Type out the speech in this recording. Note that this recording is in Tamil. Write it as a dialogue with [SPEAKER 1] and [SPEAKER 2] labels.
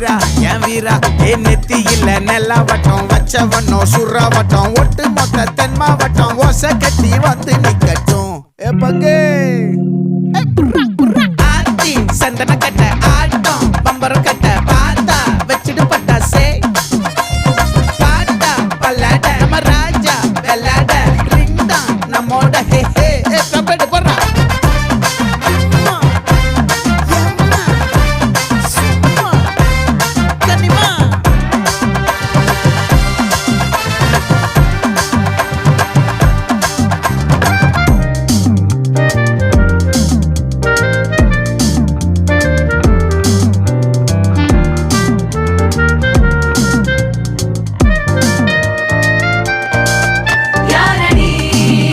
[SPEAKER 1] வீரா என் வீரா நெத்தி இல்ல நெல்லா வட்டம் வச்சவனும் சுறா வட்டம் ஒட்டு மொத்த தென் மாவட்டம் ஓசை கட்டி வந்து நிக்கட்டும் பங்கே ஆத்தி சந்தன கட்ட ஆட்டம் பம்பரம் கட்ட பாத்தா வச்சிடு பட்டாசே பாட்டா பல்லாட நம்ம ராஜா வெள்ளாட ரிங் தான் நம்மோட ஹே ஹே